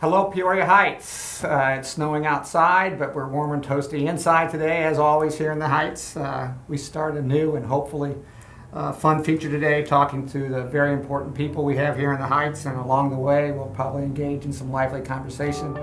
Hello, Peoria Heights. It's snowing outside, but we're warm and toasty inside today, as always, here in the Heights. We start a new and hopefully fun feature today, talking to the very important people we have here in the Heights, and along the way, we'll probably engage in some lively conversation.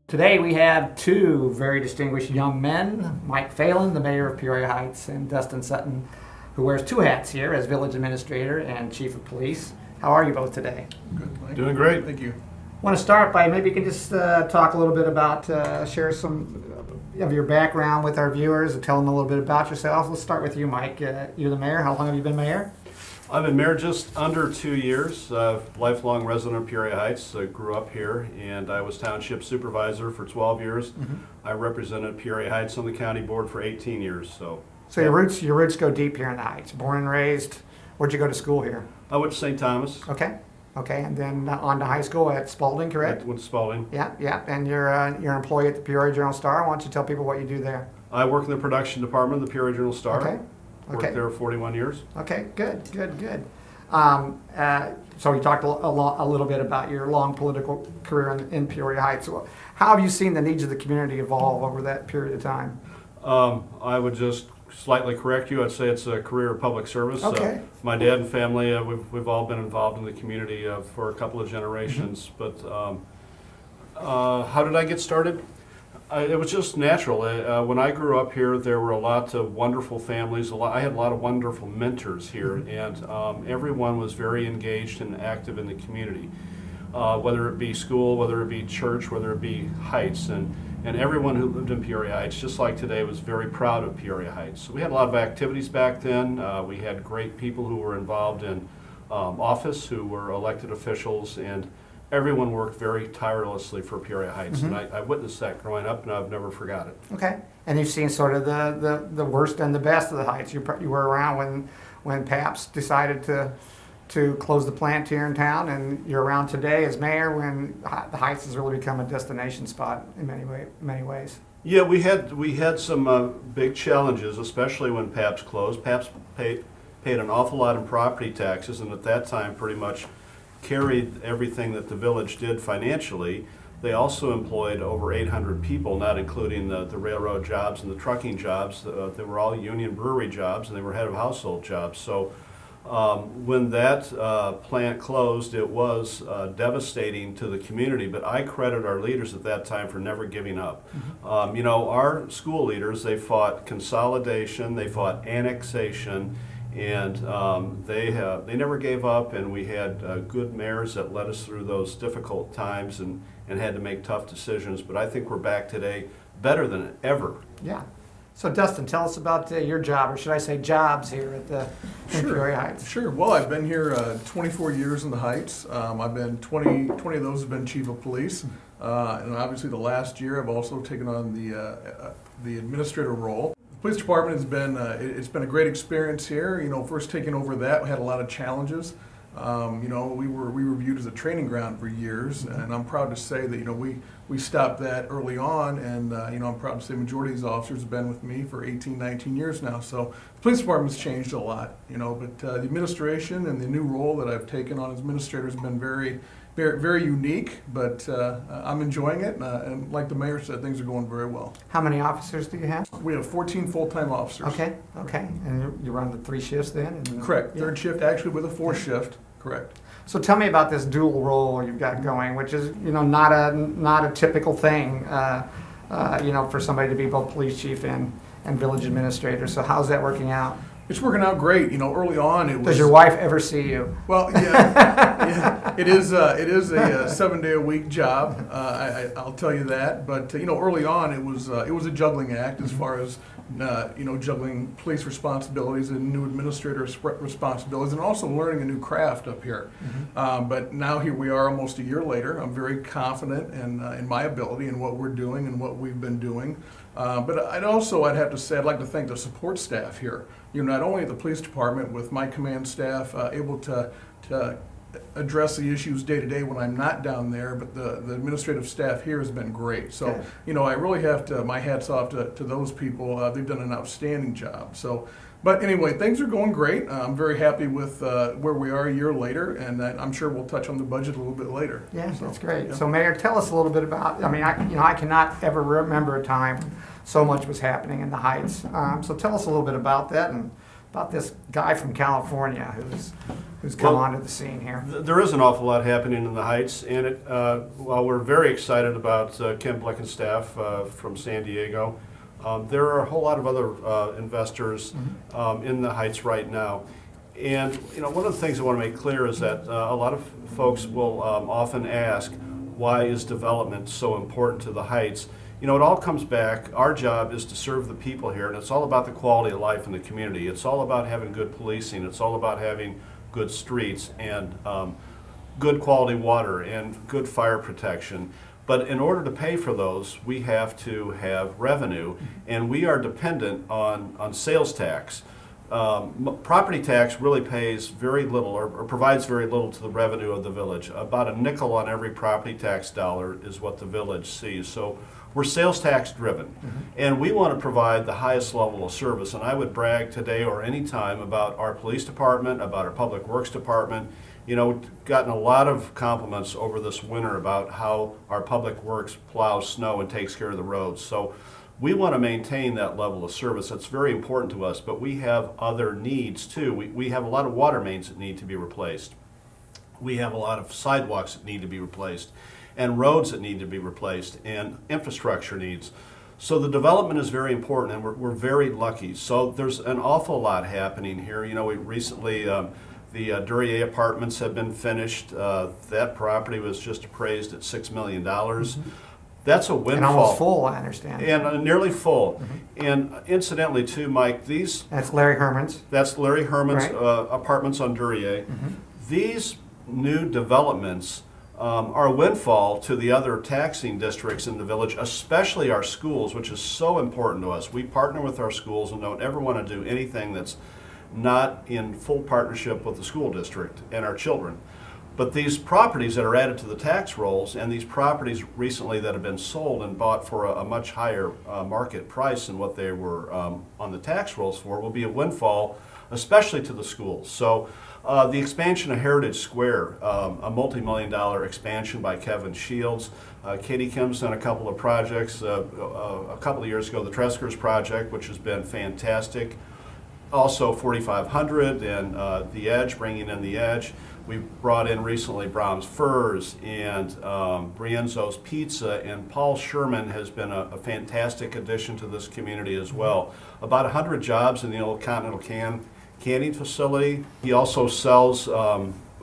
Today we have two very distinguished young men, Mike Phelan, the mayor of Peoria Heights, and Dustin Sutton, who wears two hats here as village administrator and chief of police. How are you both today? Good, Mike. Doing great. Thank you. Want to start by maybe you can just talk a little bit about, share some of your background with our viewers and tell them a little bit about yourself. Let's start with you, Mike. You're the mayor. How long have you been mayor? I've been mayor just under 2 years, lifelong resident of Peoria Heights. I grew up here, and I was township supervisor for 12 years. I represented Peoria Heights on the county board for 18 years. So your roots go deep here in the Heights. Born and raised. Where'd you go to school here? I went to St. Thomas. Okay, and then on to high school at Spalding, correct? I went to Spalding. Yeah, and you're an employee at the Peoria Journal-Star. Why don't you tell people what you do there? I work in the production department of the Peoria Journal-Star. Okay. Worked there 41 years. Okay, good. So you talked a little bit about your long political career in Peoria Heights. How have you seen the needs of the community evolve over that period of time? I would just slightly correct you. I'd say it's a career of public service. Okay. My dad and family, we've all been involved in the community for a couple of generations. But how did I get started? It was just natural. When I grew up here, there were a lot of wonderful families. I had a lot of wonderful mentors here, and everyone was very engaged and active in the community, whether it be school, whether it be church, whether it be Heights. And everyone who lived in Peoria Heights, just like today, was very proud of Peoria Heights. So we had a lot of activities back then. We had great people who were involved in office, who were elected officials, and everyone worked very tirelessly for Peoria Heights, and I witnessed that growing up, and I've never forgot it. Okay, and you've seen sort of the worst and the best of the Heights. You were around when Pabst decided to close the plant here in town, and you're around today as mayor when the Heights has really become a destination spot in many ways. Yeah, we had some big challenges, especially when Pabst closed. Pabst paid an awful lot in property taxes, and at that time pretty much carried everything that the village did financially. They also employed over 800 people, not including the railroad jobs and the trucking jobs. They were all union brewery jobs, and they were head of household jobs. So when that plant closed, it was devastating to the community, but I credit our leaders at that time for never giving up. Our school leaders, they fought consolidation, they fought annexation, and they never gave up, and we had good mayors that led us through those difficult times and had to make tough decisions. But I think we're back today better than ever. Yeah. So Dustin, tell us about your job, or should I say jobs, here at in Peoria Heights. Sure. Well, I've been here 24 years in the Heights. I've been 20 of those have been chief of police, and obviously the last year I've also taken on the administrator role. The police department has been it's been a great experience here. First taking over that, we had a lot of challenges. We were viewed as a training ground for years, and I'm proud to say that we stopped that early on, and I'm proud to say the majority of these officers have been with me for 18, 19 years now. So the police department's changed a lot, but the administration and the new role that I've taken on as administrator has been very, very, very unique, but I'm enjoying it, and like the mayor said, things are going very well. How many officers do you have? We have 14 full-time officers. Okay, and you run the 3 shifts then? Correct. Yeah. Third shift, actually with a 4th shift. Correct. So tell me about this dual role you've got going, which is not a typical thing, for somebody to be both police chief and village administrator. So how's that working out? It's working out great. Early on it was. Does your wife ever see you? Well, yeah, it is a 7-day-a-week job. I'll tell you that. But early on it was a juggling act as far as juggling police responsibilities and new administrator responsibilities, and also learning a new craft up here. But now here we are, almost a year later. I'm very confident in my ability and what we're doing and what we've been doing. But I'd have to say I'd like to thank the support staff here. Not only at the police department with my command staff able to address the issues day to day when I'm not down there, but the administrative staff here has been great. So, Okay. you know, I really have to, my hat's off to those people. They've done an outstanding job. So, but anyway, things are going great. I'm very happy with where we are a year later, and I'm sure we'll touch on the budget a little bit later. Yeah, So, that's great. yeah. So Mayor, tell us a little bit about, I mean, I cannot ever remember a time when so much was happening in the Heights. So tell us a little bit about that and about this guy from California who's come Well, onto the scene here. There is an awful lot happening in the Heights, and while we're very excited about Ken Blick and staff from San Diego, there are a whole lot of other investors in the Heights right now. And you know, one of the things I want to make clear is that a lot of folks will often ask, why is development so important to the Heights? You know, it all comes back. Our job is to serve the people here, and it's all about the quality of life in the community. It's all about having good policing. It's all about having good streets and good quality water and good fire protection. But in order to pay for those, we have to have revenue, and we are dependent on sales tax. Property tax really pays very little or provides very little to the revenue of the village. About a nickel on every property tax dollar is what the village sees. So we're sales tax driven, and we want to provide the highest level of service. And I would brag today or any time about our police department, about our public works department. You know, we've gotten a lot of compliments over this winter about how our public works plows snow and takes care of the roads. So we want to maintain that level of service. That's very important to us, but we have other needs too. We have a lot of water mains that need to be replaced. We have a lot of sidewalks that need to be replaced, and roads that need to be replaced, and infrastructure needs. So the development is very important, and we're very lucky. So there's an awful lot happening here. You know, we recently, the Duryea apartments have been finished. That property was just appraised at $6 million. That's a windfall. And almost full, I understand. And nearly full. And incidentally too, Mike, That's Larry Herman's. that's Larry Herman's Right. apartments on Duryea. These new developments are a windfall to the other taxing districts in the village, especially our schools, which is so important to us. We partner with our schools and don't ever want to do anything that's not in full partnership with the school district and our children. But these properties that are added to the tax rolls, and these properties recently that have been sold and bought for a much higher market price than what they were on the tax rolls for, will be a windfall, especially to the schools. So the expansion of Heritage Square, a multi-million-dollar expansion by Kevin Shields. Katie Kim's done a couple of projects. A couple of years ago, the Treskers project, which has been fantastic. Also 4500 and The Edge, bringing in The Edge. We brought in recently Brahms Furs and Brienzo's Pizza, and Paul Sherman has been a fantastic addition to this community as well. About 100 jobs in the old Continental canning facility. He also sells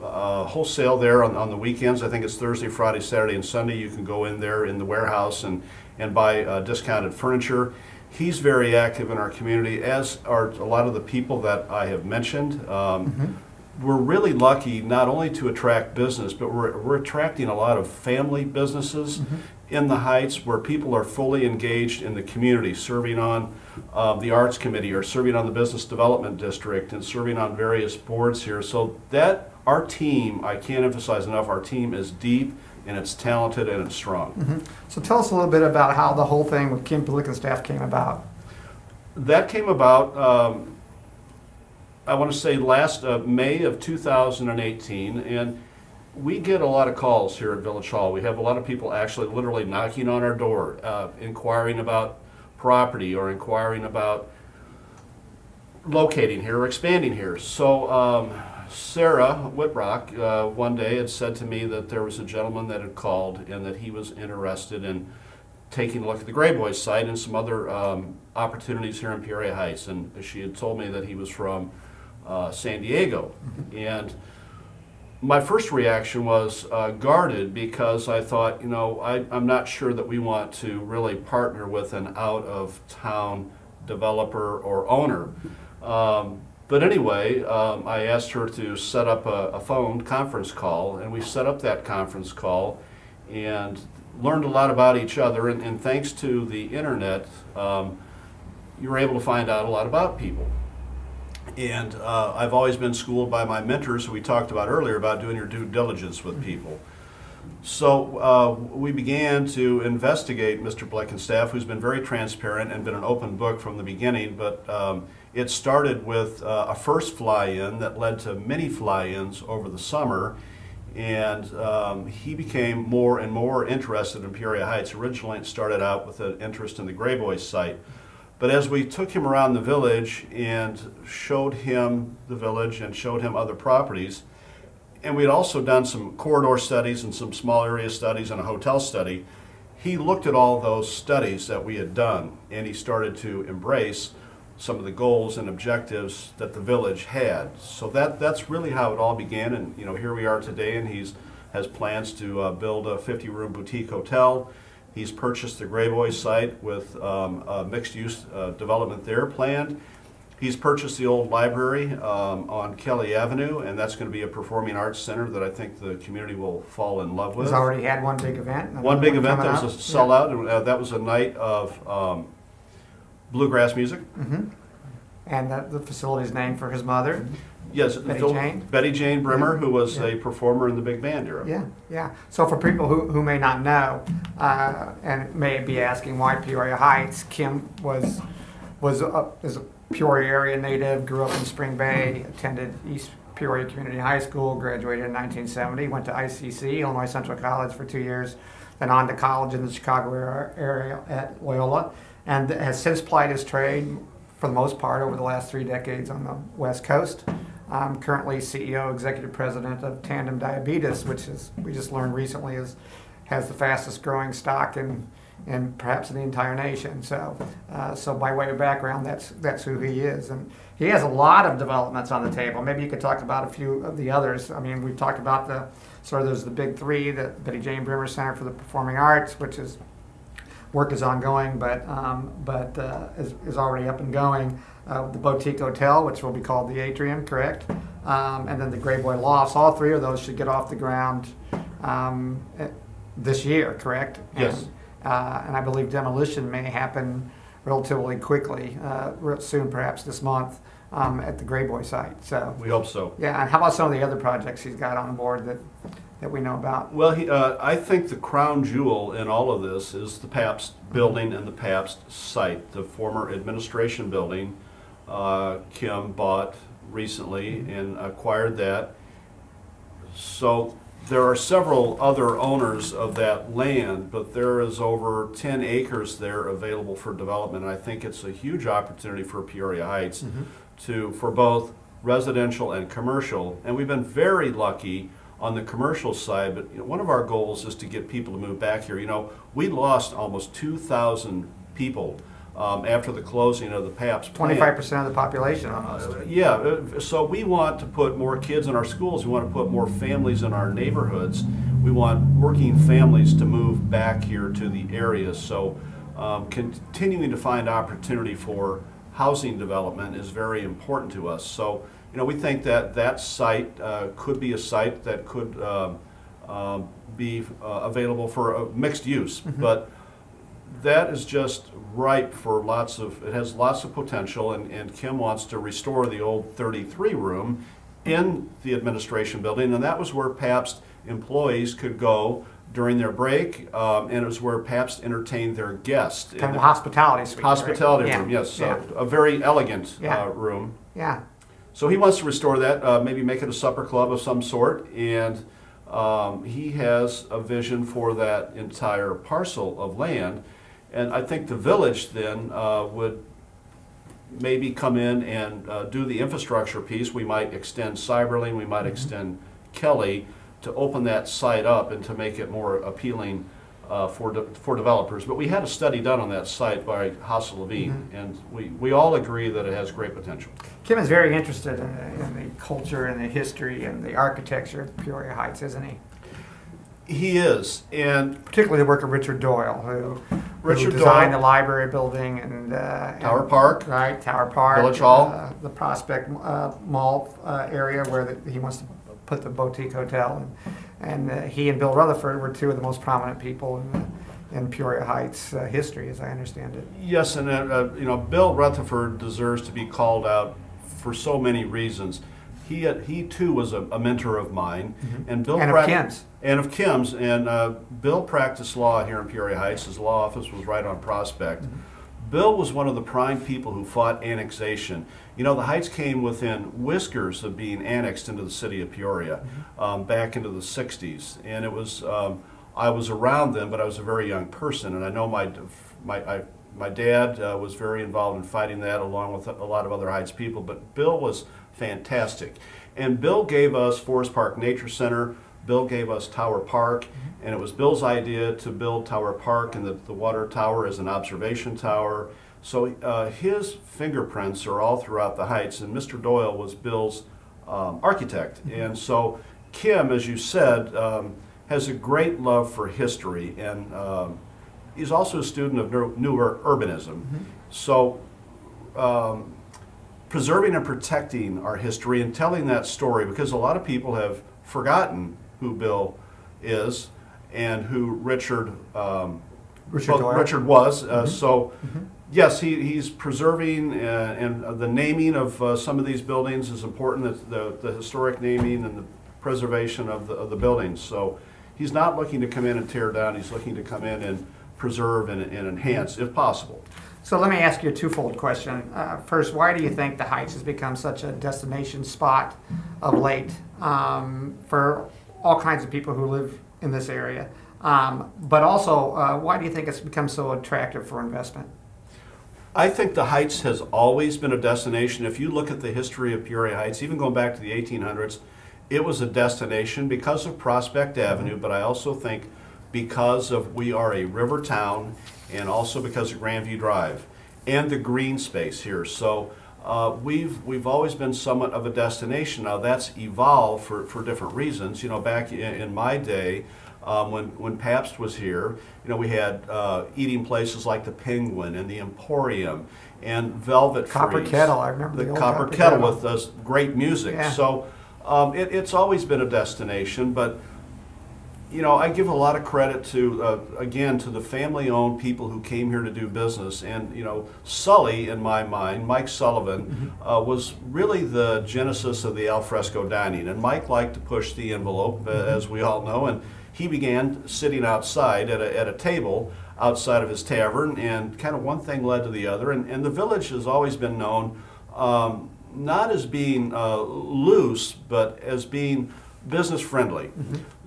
wholesale there on the weekends. I think it's Thursday, Friday, Saturday, and Sunday. You can go in there in the warehouse and buy discounted furniture. He's very active in our community, as are a lot of the people that I have mentioned. We're really lucky not only to attract business, but we're attracting a lot of family businesses in the Heights where people are fully engaged in the community, serving on the Arts Committee or serving on the Business Development District and serving on various boards here. So that our team, I can't emphasize enough, our team is deep and it's talented and it's strong. So tell us a little bit about how the whole thing with Kim Blick and staff came about. That came about, I want to say last May of 2018, and we get a lot of calls here at Village Hall. We have a lot of people actually literally knocking on our door, inquiring about property or inquiring about locating here or expanding here. So Sarah Whitrock one day had said to me that there was a gentleman that had called and that he was interested in taking a look at the Gray Boys site and some other opportunities here in Peoria Heights. And she had told me that he was from San Diego. And my first reaction was guarded, because I thought, you know, I'm not sure that we want to really partner with an out-of-town developer or owner. But anyway, I asked her to set up a phone conference call, and we set up that conference call and learned a lot about each other. And thanks to the internet, you were able to find out a lot about people. And I've always been schooled by my mentors, who we talked about earlier, about doing your due diligence with people. So we began to investigate Mr. Bleckenstaff, who's been very transparent and been an open book from the beginning, but it started with a first fly-in that led to many fly-ins over the summer, and he became more and more interested in Peoria Heights. Originally it started out with an interest in the Gray Boys site, but as we took him around the village and showed him the village and showed him other properties, and we'd also done some corridor studies and some small area studies and a hotel study, he looked at all those studies that we had done, and he started to embrace some of the goals and objectives that the village had. So that's really how it all began, and here we are today, and has plans to build a 50-room boutique hotel. He's purchased the Gray Boys site with a mixed-use development there planned. He's purchased the old library on Kelly Avenue, and that's going to be a performing arts center that I think the community will fall in love with. He's already had one big event. One big event that was a sellout, and that was a night of bluegrass music. Mm-hmm. And the facility's named for his mother. Yes, Betty Jane Brimmer, who was Yeah. a performer in the big band era. Yeah, yeah. So for people who may not know, and may be asking why Peoria Heights, Kim is a Peoria area native, grew up in Spring Bay, attended East Peoria Community High School, graduated in 1970, went to ICC, Illinois Central College for 2 years, then on to college in the Chicago area at Loyola, and has since plied his trade for the most part over the last 3 decades on the West Coast. I'm currently CEO, Executive President of Tandem Diabetes, which is, we just learned recently, has the fastest growing stock in perhaps in the entire nation. So by way of background, that's who he is. And he has a lot of developments on the table. Maybe you could talk about a few of the others. I mean, we've talked about there's the big three, the Betty Jane Brimmer Center for the Performing Arts, which is work is ongoing, but is already up and going. The Boutique Hotel, which will be called the Atrium, correct? And then the Gray Boy Lofts. All three of those should get off the ground this year, correct? Yes. And I believe demolition may happen relatively quickly, soon, perhaps this month, at the Gray Boy site. So We hope so. yeah. And how about some of the other projects he's got on board that we know about? Well, I think the crown jewel in all of this is the Pabst building and the Pabst site, the former administration building. Kim bought recently and acquired that. So there are several other owners of that land, but there is over 10 acres there available for development. And I think it's a huge opportunity for Peoria Heights for both residential and commercial. And we've been very lucky on the commercial side, but one of our goals is to get people to move back here. We lost almost 2,000 people after the closing of the Pabst plant. 25% of the population almost. So we want to put more kids in our schools. We want to put more families in our neighborhoods. We want working families to move back here to the area. So continuing to find opportunity for housing development is very important to us. So we think that site could be a site that could be available for mixed use, but that is just ripe for it has lots of potential, and Kim wants to restore the old 33 room in the administration building, and that was where Pabst employees could go during their break, and it was where Pabst entertained their guests. Kind of a hospitality suite. Hospitality right? room, yes. Yeah. A very elegant Yeah. room. Yeah. So he wants to restore that, maybe make it a supper club of some sort, and he has a vision for that entire parcel of land. And I think the village then would maybe come in and do the infrastructure piece. We might extend Cyberlane, we might extend Kelly to open that site up and to make it more appealing for developers. But we had a study done on that site by Hassel Levine, and we all agree that it has great potential. Kim is very interested in the culture and the history and the architecture of Peoria Heights, isn't he? He is, and Particularly the work of Richard Doyle, who designed the library building and Tower Park, right? Tower Park, Village Hall, the Prospect Mall area where he wants to put the boutique hotel, and he and Bill Rutherford were two of the most prominent people in Peoria Heights history, as I understand it. yes, and Bill Rutherford deserves to be called out for so many reasons. He too was a mentor of mine, and Bill And of Kim's. And of Kim's, and Bill practiced law here in Peoria Heights. His law office was right on Prospect. Bill was one of the prime people who fought annexation. You know, the Heights came within whiskers of being annexed into the city of Peoria back into the 60s. And it was, I was around then, but I was a very young person. And I know my dad was very involved in fighting that along with a lot of other Heights people. But Bill was fantastic. And Bill gave us Forest Park Nature Center. Bill gave us Tower Park, and it was Bill's idea to build Tower Park and the water tower as an observation tower. So his fingerprints are all throughout the Heights, and Mr. Doyle was Bill's architect. And so Kim, as you said, has a great love for history, and he's also a student of new urbanism. So preserving and protecting our history and telling that story, because a lot of people have forgotten who Bill is and who Richard was. So yes, he's preserving and the naming of some of these buildings is important. The historic naming and the preservation of the buildings. So he's not looking to come in and tear down. He's looking to come in and preserve and enhance if possible. So let me ask you a twofold question. First, why do you think the Heights has become such a destination spot of late for all kinds of people who live in this area? But also, why do you think it's become so attractive for investment? I think the Heights has always been a destination. If you look at the history of Peoria Heights, even going back to the 1800s, it was a destination because of Prospect Avenue, but I also think because of we are a river town, and also because of Grandview Drive and the green space here. So we've always been somewhat of a destination. Now that's evolved for different reasons. You know, back in my day, when Pabst was here, you know, we had eating places like the Penguin and the Emporium and Velvet Copper Freeze. Kettle, I remember the the old Copper Copper Kettle Kettle. with great music. Yeah. So it's always been a destination, but you know, I give a lot of credit to, again, to the family-owned people who came here to do business. And, you know, Sully, in my mind, Mike Sullivan, was really the genesis of the alfresco dining. And Mike liked to push the envelope, as we all know, and he began sitting outside at a table outside of his tavern, and kind of one thing led to the other. And the village has always been known not as being loose, but as being business friendly.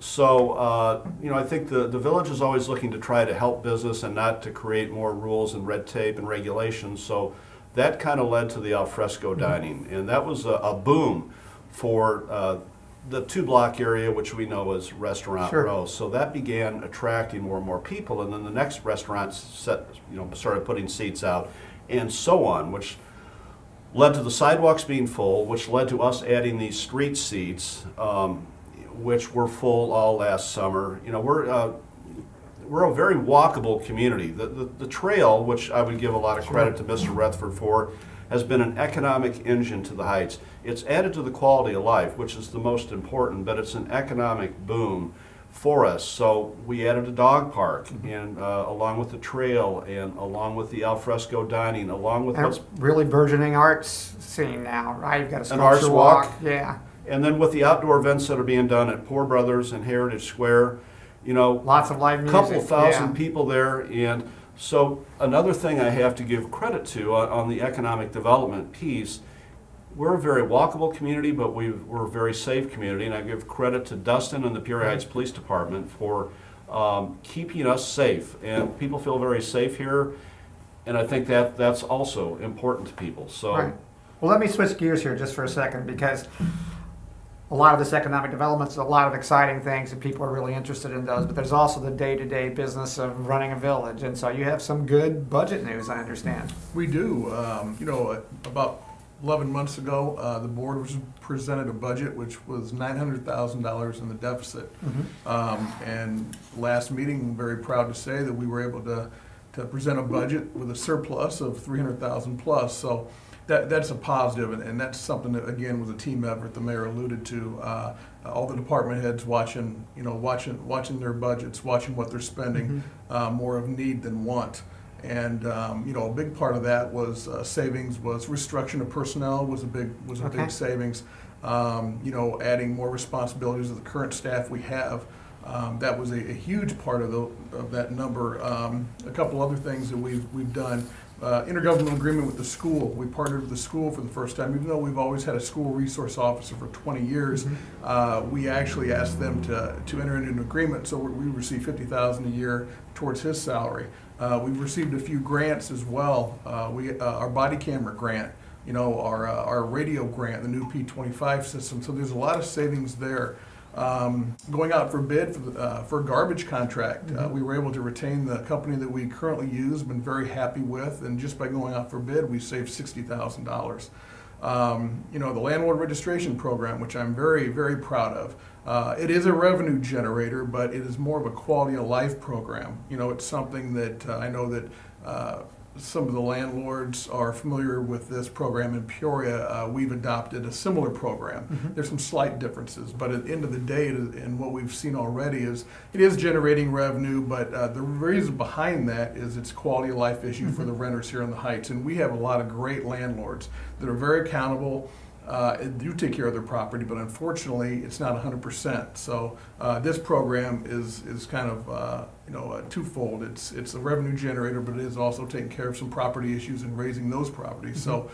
So, you know, I think the village is always looking to try to help business and not to create more rules and red tape and regulations. So that kind of led to the alfresco dining. And that was a boom for the 2-block area, which we know as Restaurant Sure. Row. So that began attracting more and more people. And then the next restaurant started putting seats out and so on, which led to the sidewalks being full, which led to us adding these street seats, which were full all last summer. You know, we're a very walkable community. The trail, which I would give a lot of credit to Mr. Rethford for, has been an economic engine to the Heights. It's added to the quality of life, which is the most important, but it's an economic boom for us. So we added a dog park, and along with the trail, and along with the alfresco dining, along with And what's really burgeoning arts scene now, right? You've got a An arts sculpture walk. Yeah. and then with the outdoor events that are being done at Poor Brothers and Heritage Square, you know, Lots of live music. couple thousand yeah. people there. And so another thing I have to give credit to on the economic development piece, we're a very walkable community, but we're a very safe community, and I give credit to Dustin and the Peoria Heights Police Department for keeping us safe, and people feel very safe here, and I think that's also important to people. So, Right. Well, let me switch gears here just for a second, because a lot of this economic development is a lot of exciting things and people are really interested in those, but there's also the day-to-day business of running a village, and so you have some good budget news, I understand. We do. You know, about 11 months ago, the board was presented a budget which was $900,000 in the deficit. And last meeting, I'm very proud to say that we were able to present a budget with a surplus of 300,000 plus. So that's a positive, and that's something that, again, was a team effort. The mayor alluded to all the department heads watching their budgets, watching what they're spending, more of need than want. And a big part of that was savings, was restructuring of personnel was a big Okay. savings. Adding more responsibilities to the current staff we have. That was a huge part of that number. A couple other things that we've done. Intergovernmental agreement with the school. We partnered with the school for the first time. Even though we've always had a school resource officer for 20 years, we actually asked them to enter into an agreement. So we receive $50,000 a year towards his salary. We've received a few grants as well. Our body camera grant, our radio grant, the new P25 system. So there's a lot of savings there. Going out for bid for a garbage contract, we were able to retain the company that we currently use, been very happy with, and just by going out for bid, we saved $60,000. The landlord registration program, which I'm very, very proud of. It is a revenue generator, but it is more of a quality of life program. It's something that I know that some of the landlords are familiar with this program in Peoria. We've adopted a similar program. There's some slight differences, but at the end of the day, and what we've seen already is it is generating revenue, but the reason behind that is it's a quality of life issue for the renters here in the Heights. And we have a lot of great landlords that are very accountable, do take care of their property, but unfortunately, it's not 100%. So this program is kind of twofold. It's a revenue generator, but it is also taking care of some property issues and raising those properties. So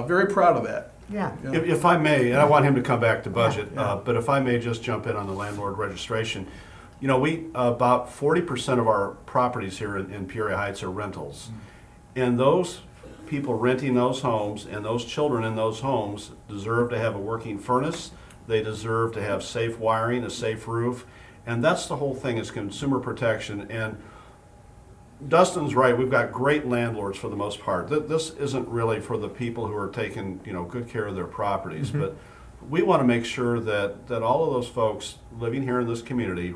very proud of that. Yeah. If I may, and I want him to come back to budget, Yeah. but if I may just jump in on the landlord registration. We about 40% of our properties here in Peoria Heights are rentals. And those people renting those homes and those children in those homes deserve to have a working furnace. They deserve to have safe wiring, a safe roof. And that's the whole thing, is consumer protection. And Dustin's right, we've got great landlords for the most part. This isn't really for the people who are taking good care of their properties. But we want to make sure that all of those folks living here in this community,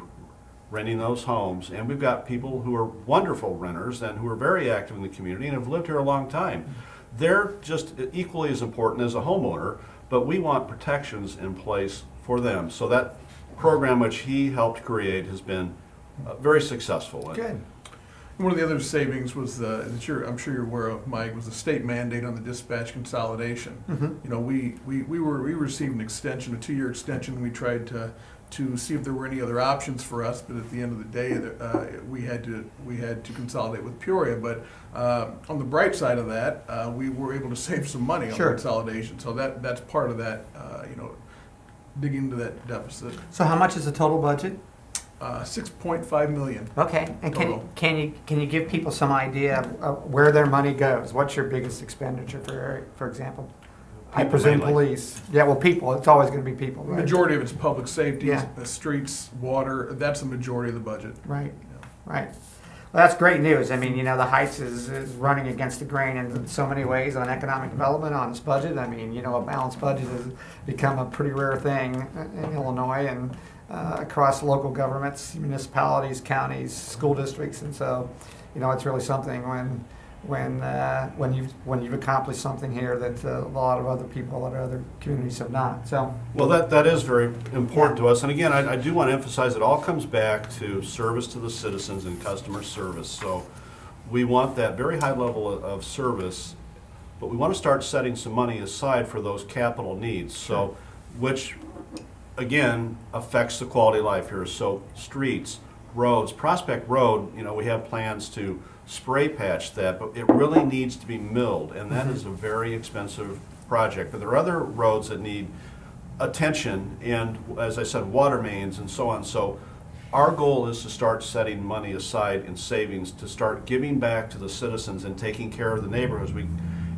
renting those homes, and we've got people who are wonderful renters and who are very active in the community and have lived here a long time. They're just equally as important as a homeowner, but we want protections in place for them. So that program which he helped create has been very successful. Good. One of the other savings was I'm sure you're aware of, Mike, was the state mandate on the dispatch consolidation. We received an extension, a 2-year extension. We tried to see if there were any other options for us, but at the end of the day, we had to consolidate with Peoria. But on the bright side of that, we were able to save some money on Sure. consolidation. So that's part of that, digging into that deficit. So how much is the total budget? 6.5 million. Okay, and Total. can you give people some idea of where their money goes? What's your biggest expenditure, for example? I People presume mainly. police. Yeah, well, people. It's always going to be people, The right? majority of it's public safety, Yeah. streets, water. That's the majority of the budget. Right, right. Well, that's great news. I mean, the Heights is running against the grain in so many ways on economic development, on its budget. I mean, a balanced budget has become a pretty rare thing in Illinois and across local governments, municipalities, counties, school districts, and so, it's really something when you've accomplished something here that a lot of other people at other communities have not. So, Well, that is very important to us. And again, I do want to emphasize it all comes back to service to the citizens and customer service. So we want that very high level of service, but we want to start setting some money aside for those capital needs. So, which again affects the quality of life here. So streets, roads, Prospect Road, we have plans to spray patch that, but it really needs to be milled, and that is a very expensive project. But there are other roads that need attention, and as I said, water mains and so on. So our goal is to start setting money aside in savings to start giving back to the citizens and taking care of the neighborhoods.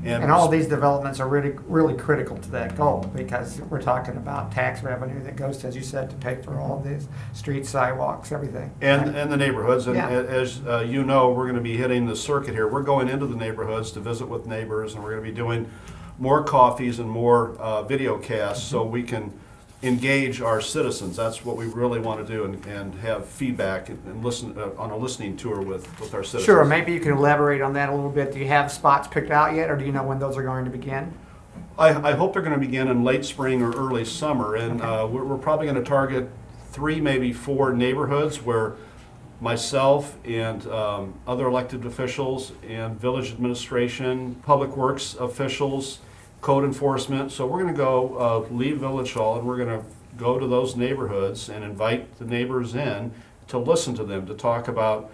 and all these developments are really, really critical to that goal, because we're talking about tax revenue that goes to, as you said, to pay for all of these streets, sidewalks, everything. And the neighborhoods, and Yeah. as we're going to be hitting the circuit here. We're going into the neighborhoods to visit with neighbors, and we're going to be doing more coffees and more video casts so we can engage our citizens. That's what we really want to do, and have feedback and listen on a listening tour with our citizens. Sure, maybe you can elaborate on that a little bit. Do you have spots picked out yet, or do you know when those are going to begin? I hope they're going to begin in late spring or early summer, and we're probably going to target 3, maybe 4 neighborhoods where myself and other elected officials and village administration, public works officials, code enforcement. So we're going to go leave Village Hall and we're going to go to those neighborhoods and invite the neighbors in to listen to them, to talk about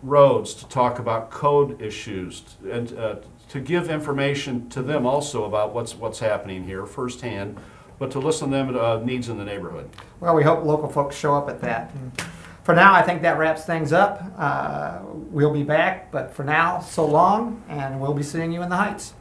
roads, to talk about code issues, and to give information to them also about what's happening here firsthand, but to listen to them needs in the neighborhood. Well, we hope local folks show up at that. And for now, I think that wraps things up. We'll be back, but for now, so long, and we'll be seeing you in the Heights.